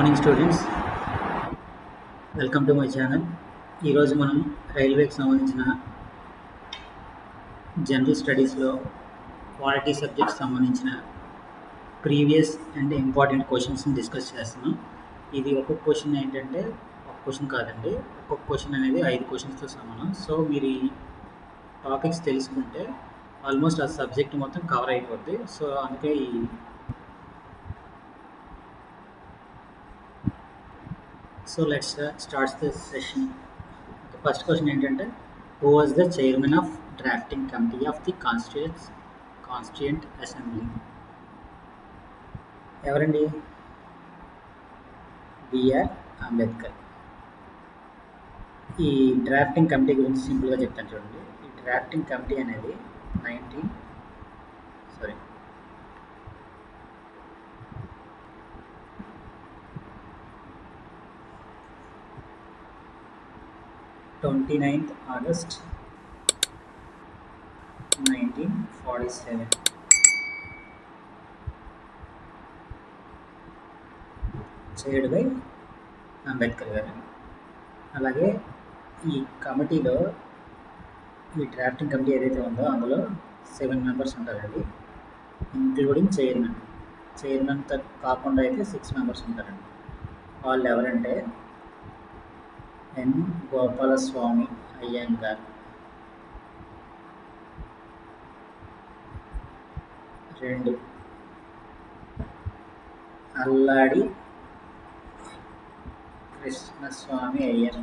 Morning students, welcome to my channel. ఈరోజు మనం రైల్వేకి సంబంధించిన జనరల్ స్టడీస్లో క్వాలిటీ సబ్జెక్ట్స్ సంబంధించిన ప్రీవియస్ అండ్ ఇంపార్టెంట్ క్వశ్చన్స్ని డిస్కస్ చేస్తున్నాం. ఇది ఒక్కొక్క క్వశ్చన్ ఏంటంటే ఒక క్వశ్చన్ కాదండి, ఒక్కొక్క క్వశ్చన్ అనేది 5 క్వశ్చన్స్తో సమానం. సో మీరు ఈ టాపిక్స్ తెలుసుకుంటే ఆల్మోస్ట్ ఆ సబ్జెక్ట్ మొత్తం కవర్ అయిపోద్ది. సో అందుకే So let's start this session. The first question ఏంటంటే, who was the chairman of drafting committee of the Constituent Assembly? ఎవరండి? బిఆర్ అంబేద్కర్. ఈ డ్రాఫ్టింగ్ కమిటీ గురించి సింపుల్గా చెప్తాను చూడండి. ఈ డ్రాఫ్టింగ్ కమిటీ అనేది 29th August 1947 chaired by Ambedkar గారు. అలాగే ఈ కమిటీలో ఈ డ్రాఫ్టింగ్ కమిటీ ఏదైతే ఉందో అందులో 7 మెంబర్స్ ఉంటారండి, ఇంక్లూడింగ్ చైర్మన్తో కాకుండా అయితే 6 మెంబర్స్ ఉంటారండి. వాళ్ళు ఎవరంటే ఎన్ గోపాలస్వామి అయ్యంగార్, రెండు Alladi Krishnaswami Ayyar,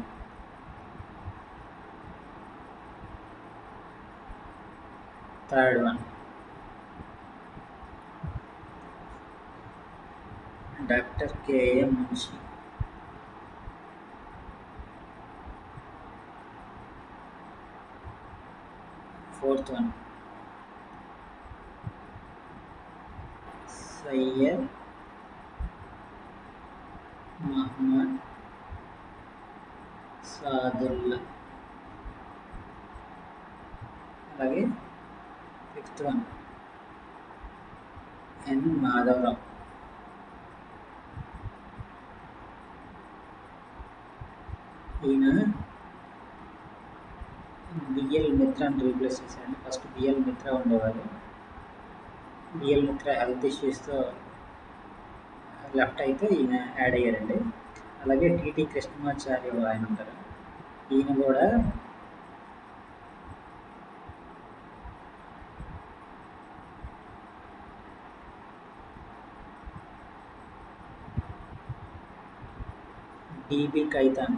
third one doctor K M Munshi, fourth one Syed Mohammad Saadulla, అలాగే ఫిఫ్త్ వన్ ఎన్ మాధవరావు. ఈయన బిఎల్ మిత్రాన్ని రీప్లేస్ చేశాడు. ఫస్ట్ బిఎల్ మిత్రా ఉండేవారు. బిఎల్ మిత్రా హెల్త్ ఇష్యూస్తో లెఫ్ట్ అయితే ఈయన యాడ్ అయ్యారండి. అలాగే టిటి కృష్ణమాచార్య ఆయన ఉంటారు. ఈయన కూడా డిబి కైతాన్,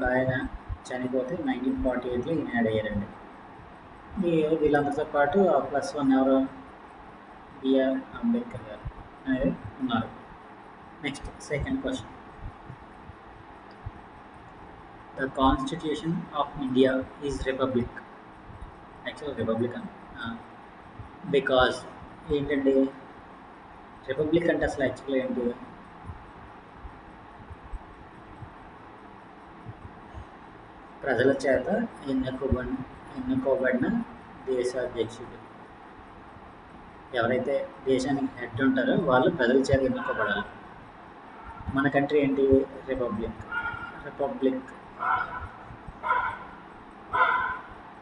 ఆయన చనిపోతే 1948లో ఈయన యాడ్ అయ్యారండి. వీళ్ళందరితో పాటు +1 ఎవరు? బిఆర్ అంబేద్కర్ గారు అనేది ఉన్నారు. Next second question, the constitution of India is republic. Actual Republican because ఏంటండి రిపబ్లిక్ అంటే అసలు యాక్చువల్గా ఏంటి? ప్రజల చేత ఎన్నుకోబడిన దేశాధ్యక్షుడు. ఎవరైతే దేశానికి హెడ్ ఉంటారో వాళ్ళు ప్రజల చేత ఎన్నుకోబడాలి. మన కంట్రీ ఏంటి? రిపబ్లిక్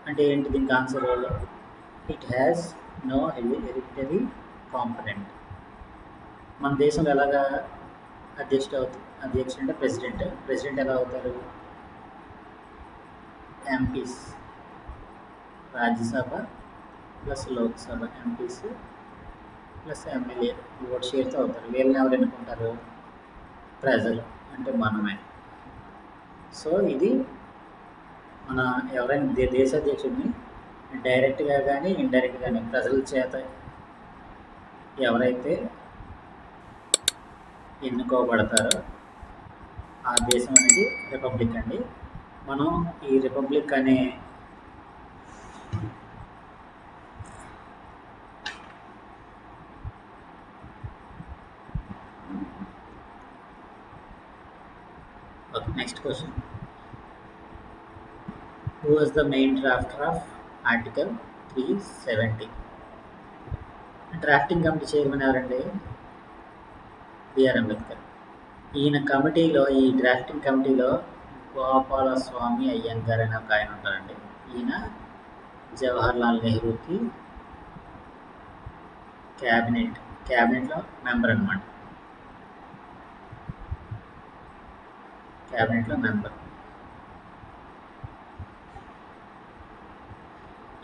అంటే ఏంటి? దీనికి answer it has no hereditary component. మన దేశంలో ఎలాగా అధ్యక్షుడు అంటే ప్రెసిడెంట్ ఎలా అవుతారు? MPs, Rajya Sabha plus Lok Sabha, MPs plus MLA vote షేర్తో అవుతారు. వీళ్ళని ఎవరు ఎన్నుకుంటారు? ప్రజలు, అంటే మనమే. సో ఇది మన ఎవరైనా దేశాధ్యక్షుడిని డైరెక్ట్గా కానీ ఇండైరెక్ట్గా కానీ ప్రజల చేత ఎవరైతే ఎన్నుకోబడతారో ఆ దేశం అనేది రిపబ్లిక్ అండి. మనం ఈ రిపబ్లిక్ అనే next question, Who was the main drafter of Article 370? Drafting committee chairman ఎవరండి? బిఆర్ అంబేద్కర్. ఈ డ్రాఫ్టింగ్ కమిటీలో గోపాలస్వామి అయ్యంగార్ అనే ఒక ఆయన ఉంటారండి. ఈయన జవహర్లాల్ నెహ్రూకి క్యాబినెట్లో మెంబర్ అనమాట. క్యాబినెట్లో మెంబర్.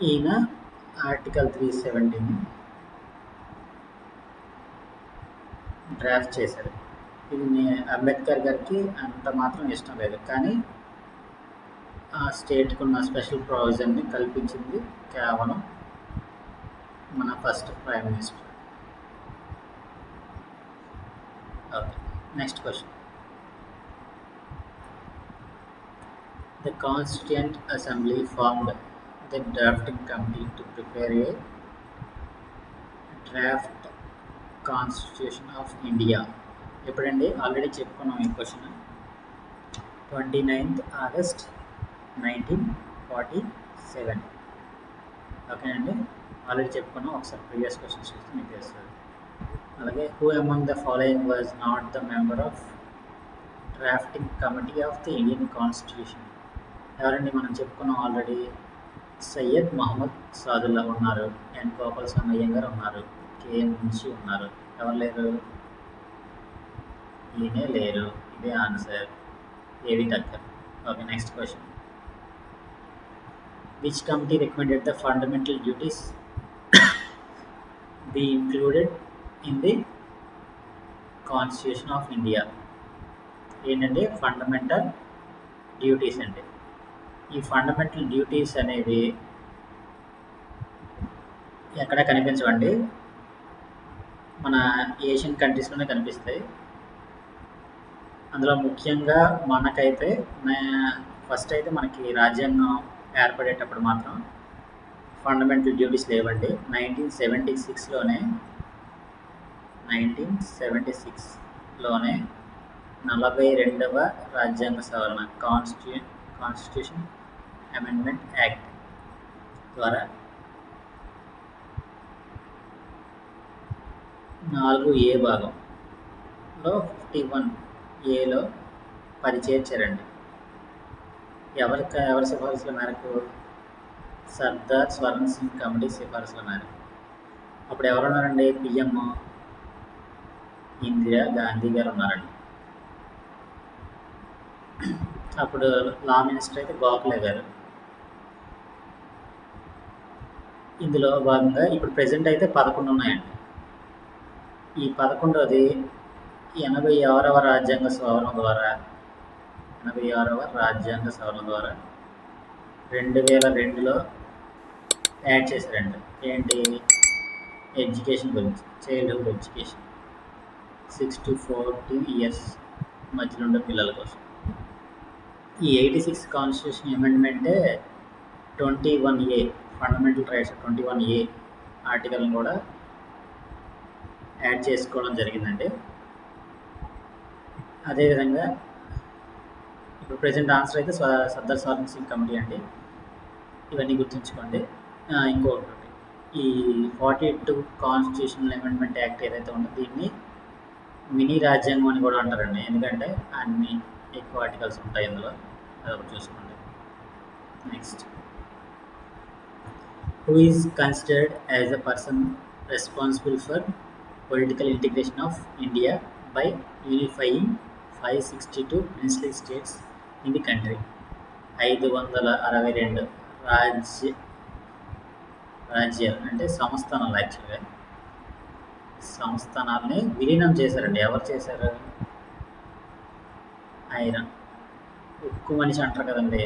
ఈయన ఆర్టికల్ 370ని డ్రాఫ్ట్ చేశారు. ఇది అంబేద్కర్ గారికి అంత మాత్రం ఇష్టం లేదు, కానీ ఆ స్టేట్కి ఉన్న స్పెషల్ ప్రొవిజన్ని కల్పించింది కేవలం మన first prime minister. Okay, next question. The Constituent Assembly formed the drafting committee to prepare a draft Constitution of India. ఎప్పుడండి? ఆల్రెడీ చెప్పుకున్నాం ఈ క్వశ్చన్. 29th August 1947. ఓకేనండి, ఆల్రెడీ చెప్పుకున్నాం. ఒకసారి ప్రీవియస్ క్వశ్చన్స్ చూస్తే మీకు తెలుస్తుంది. అలాగే who among the following was not the member of drafting committee of the Indian constitution? ఎవరండి? మనం చెప్పుకున్నాం ఆల్రెడీ. సయ్యద్ మహమ్మద్ సాదుల్లా ఉన్నారు, ఎన్ గోపాలస్వామి అయ్యంగార్ ఉన్నారు, కేఎం మున్షి ఉన్నారు. ఎవరు లేరు? ఈయనే లేరు. ఇదే answer, A V Thakkar. Okay, next question. Which committee recommended the fundamental duties be included in the constitution of India? ఏంటంటే ఫండమెంటల్ డ్యూటీస్ అండి. ఈ ఫండమెంటల్ డ్యూటీస్ అనేవి ఎక్కడ కనిపించవండి, మన ఏషియన్ కంట్రీస్లోనే కనిపిస్తాయి. అందులో ముఖ్యంగా మనకైతే ఫస్ట్ అయితే మనకి రాజ్యాంగం ఏర్పడేటప్పుడు మాత్రం ఫండమెంటల్ డ్యూటీస్ లేవండి. 1976లోనే 42వ రాజ్యాంగ సవరణ కాన్స్టిట్యూషన్ అమెండ్మెంట్ యాక్ట్ ద్వారా 4A భాగంలో 51Aలో పరిచేర్చారండి. ఎవరి సిఫారసుల మేరకు? సర్దార్ స్వరణ్ సింగ్ కమిటీ సిఫారసుల మేరకు. అప్పుడు ఎవరున్నారండి? పిఎం ఇందిరా గాంధీ గారు ఉన్నారండి. అప్పుడు లా మినిస్టర్ అయితే గోఖలే గారు. ఇందులో భాగంగా ఇప్పుడు ప్రెజెంట్ అయితే 11 ఉన్నాయండి. ఈ 11వది 86వ రాజ్యాంగ సవరణ ద్వారా 2002లో యాడ్ చేశారండి. ఏంటి? ఎడ్యుకేషన్ గురించి, చైల్డ్హుడ్ ఎడ్యుకేషన్ 6 to 14 years మధ్యలో ఉండే పిల్లల కోసం. ఈ 86 కాన్స్టిట్యూషన్ అమెండ్మెంటే 21A ఫండమెంటల్ రైట్స్ 21A ఆర్టికల్ని కూడా యాడ్ చేసుకోవడం జరిగిందండి. అదేవిధంగా ఇప్పుడు ప్రజెంట్ ఆన్సర్ అయితే సర్దార్ స్వరణ్ సింగ్ కమిటీ అండి. ఇవన్నీ గుర్తుంచుకోండి. ఇంకొకటి, ఈ 42 కాన్స్టిట్యూషనల్ అమెండ్మెంట్ యాక్ట్ ఏదైతే ఉందో దీన్ని మినీ రాజ్యాంగం అని కూడా అంటారండి. ఎందుకంటే అన్ని ఎక్కువ ఆర్టికల్స్ ఉంటాయి ఇందులో. అదొకటి చూసుకోండి. Next, who is considered as a person responsible for political integration of India by unifying 562 princely states in the country? 562 రాజ్యాలు అంటే సంస్థానాలు. యాక్చువల్గా సంస్థానాలని విలీనం చేశారండి. ఎవరు చేశారు? ఆయన ఉక్కు మనిషి అంటారు కదండి,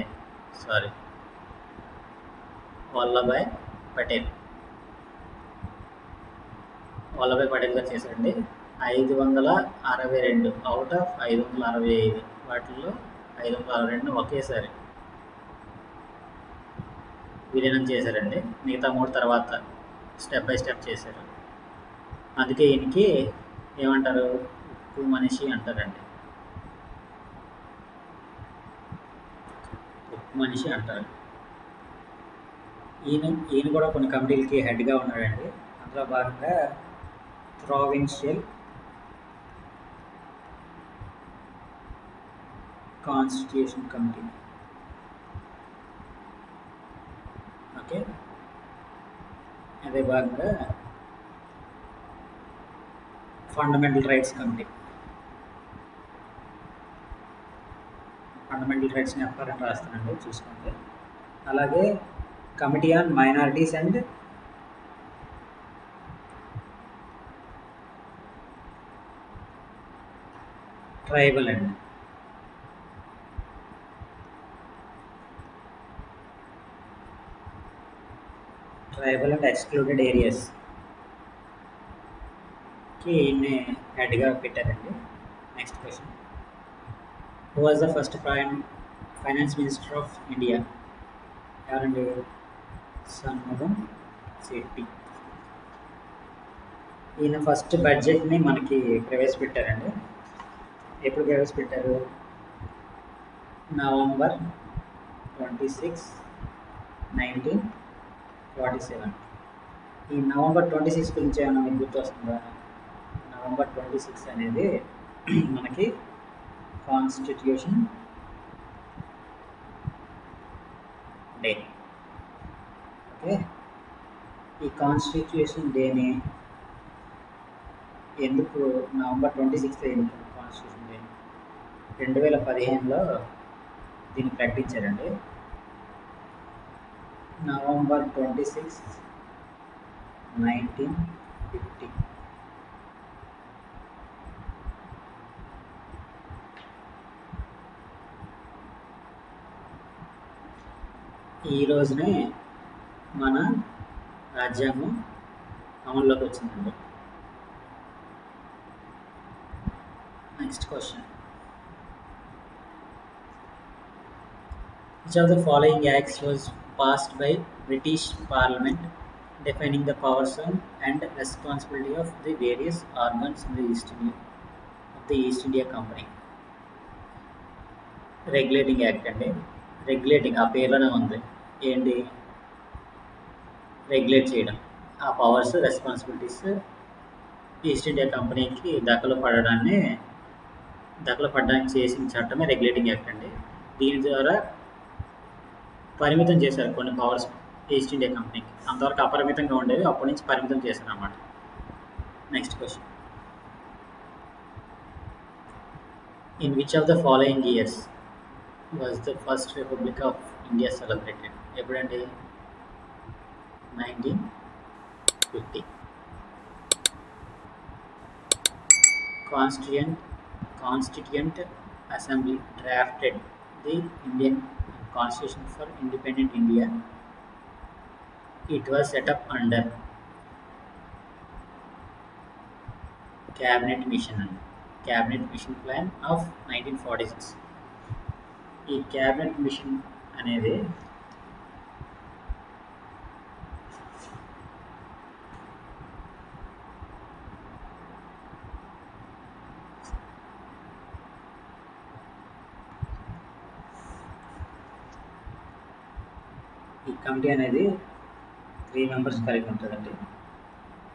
సారీ, వల్లభాయ్ పటేల్ గారు చేశారండి. 562 అవుట్ ఆఫ్ 565 వాటిల్లో 562 ఒకేసారి విలీనం చేశారండి. మిగతా 3 తర్వాత స్టెప్ బై స్టెప్ చేశారు. అందుకే ఈయనకి ఏమంటారు? ఉక్కు మనిషి అంటారండి. ఉక్కు మనిషి అంటారు. ఈయన కూడా కొన్ని కమిటీలకి హెడ్గా ఉన్నాడండి. అందులో భాగంగా ప్రావిన్షియల్ కాన్స్టిట్యూషన్ కమిటీ. ఓకే, అదే భాగంగా ఫండమెంటల్ రైట్స్ కమిటీ. ఫండమెంటల్ రైట్స్ని ఎఫ్ఆర్ఎన్ రాస్తానండి, చూసుకోండి. అలాగే committee on minorities and tribal and excluded ఏరియాస్కి ఈయన్ని హెడ్గా పెట్టారండి. Next question, who was the first finance minister of India? ఎవరండి? షణ్ముగం శెట్టి. ఈయన ఫస్ట్ బడ్జెట్ని మనకి ప్రవేశపెట్టారండి. ఎప్పుడు ప్రవేశపెట్టారు? నవంబర్ 26, 1947. ఈ నవంబర్ 26 గురించి ఏమైనా మీకు గుర్తొస్తుందా? నవంబర్ 26 అనేది మనకి కాన్స్టిట్యూషన్ డే. ఓకే, ఈ కాన్స్టిట్యూషన్ డేని ఎందుకు నవంబర్ 26 ఎందుకు కాన్స్టిట్యూషన్ డే? 2015లో దీన్ని ప్రకటించారండి. నవంబర్ 26, 1950. ఈ రోజునే మన రాజ్యాంగం అమల్లోకి వచ్చిందండి. Next question, which of the following acts was passed by British Parliament defining the powers and responsibility of the various organs in the East India Company? Regulating act అండి. Regulating ఆ పేర్లోనే ఉంది. ఏంటి? రెగ్యులేట్ చేయడం. ఆ పవర్స్, రెస్పాన్సిబిలిటీస్ ఈస్ట్ ఇండియా కంపెనీకి దఖలు పడడానికి చేసిన చట్టమే regulating act అండి. దీని ద్వారా పరిమితం చేశారు కొన్ని పవర్స్ ఈస్ట్ ఇండియా కంపెనీకి. అంతవరకు అపరిమితంగా ఉండేవి, అప్పటి నుంచి పరిమితం చేశారు అన్నమాట. Next question, in which of the following years was the first republic of India celebrated? ఎప్పుడండి? 1950. Constituent Assembly drafted the Indian Constitution for independent India. It was set up under Cabinet Mission Plan of 1946. ఈ cabinet machine అనేది ఈ committee అనేది 3 members కలిగి ఉంటుందండి.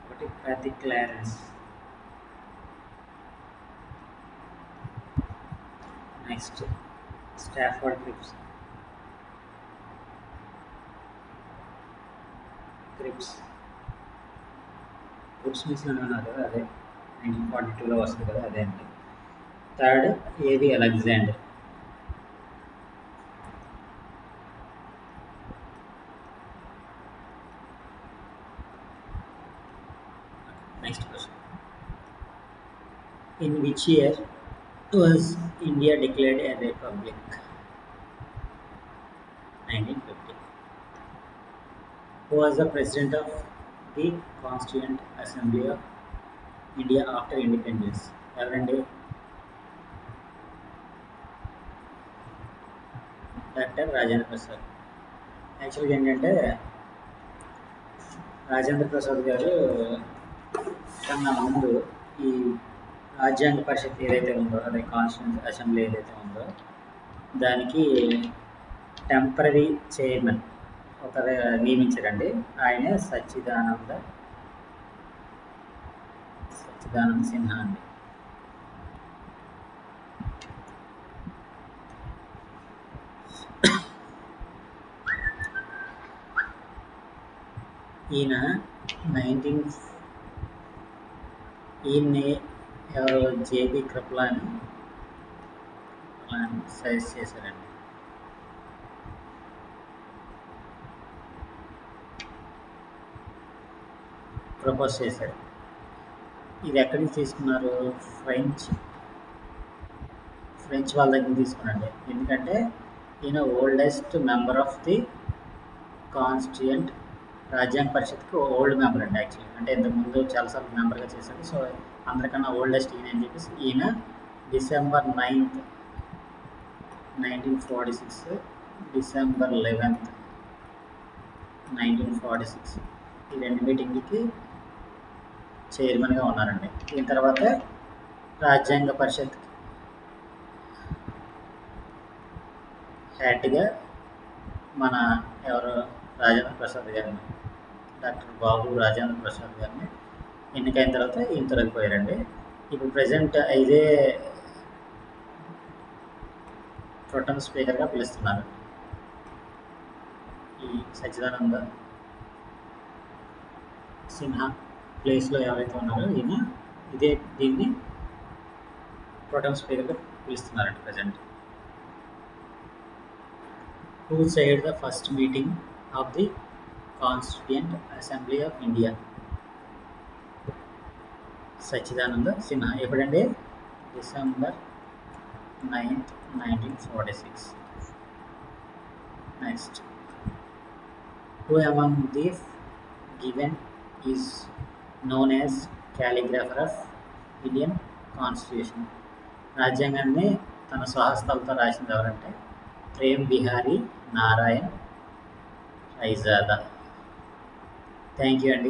ఒకటి ప్రతి Clarence, next Stafford క్రిప్స్ machine అని ఉన్నారు కదా, అదే 1942లో వస్తుంది కదా, అదే అండి. థర్డ్ ఏవి Alexander. Next question, in which year was India declared a republic? 1950. Who was the president of the Constituent Assembly of India after independence? ఎవరండి? డాక్టర్ రాజేంద్ర ప్రసాద్. యాక్చువల్గా ఏంటంటే రాజేంద్ర ప్రసాద్ గారు కన్నా ముందు ఈ రాజ్యాంగ పరిషత్ ఏదైతే ఉందో, అదే కాన్స్టిట్యూషన్ అసెంబ్లీ ఏదైతే ఉందో, దానికి టెంపరీ చైర్మన్ ఒక నియమించారండి. ఆయనే సచ్చిదానంద సిన్హా అండి. ఈయన ఈయన్ని ఎవరు జేబీ కృపలాని సజెస్ట్ చేశారండి. ప్రపోజ్ చేశారు. ఇది ఎక్కడి నుంచి తీసుకున్నారు? ఫ్రెంచ్ వాళ్ళ దగ్గర తీసుకున్నాండి. ఎందుకంటే ఈయన oldest member of the constituent రాజ్యాంగ పరిషత్కి ఓల్డ్ మెంబర్ అండి. యాక్చువల్లీ అంటే ఇంతకుముందు చాలాసార్లు మెంబర్గా చేశాడు. సో అందరికన్నా ఓల్డెస్ట్ ఈయన అని చెప్పేసి ఈయన December 9th, 1946, December 11th, 1946 ఈ 2 మీటింగ్కి చైర్మన్గా ఉన్నారండి. దీని తర్వాత రాజ్యాంగ పరిషత్ హెడ్గా మన ఎవరు రాజేంద్ర ప్రసాద్ గారిని, డాక్టర్ బాబు రాజేంద్ర ప్రసాద్ గారిని ఎన్నికైన తర్వాత ఈయన తొలగిపోయారండి. ఇప్పుడు ప్రజెంట్ ఇదే ప్రొటెం స్పీకర్గా పిలుస్తున్నారు. ఈ సచ్చిదానంద సిన్హా ప్లేస్లో ఎవరైతే ఉన్నారో ఈయన దీన్ని ప్రొటెం స్పీకర్గా పిలుస్తున్నారండి present. Who chaired the first meeting of the Constituent Assembly of India? Sachchidananda Sinha. ఎప్పుడండి? December 9th, 1946. Next. Who among these given is known as calligrapher of Indian Constitution? రాజ్యాంగాన్ని తన స్వహస్తాలతో రాసింది ఎవరంటే ప్రేమ్ బిహారీ నారాయణ్ రైజాదా. థ్యాంక్ యూ అండి.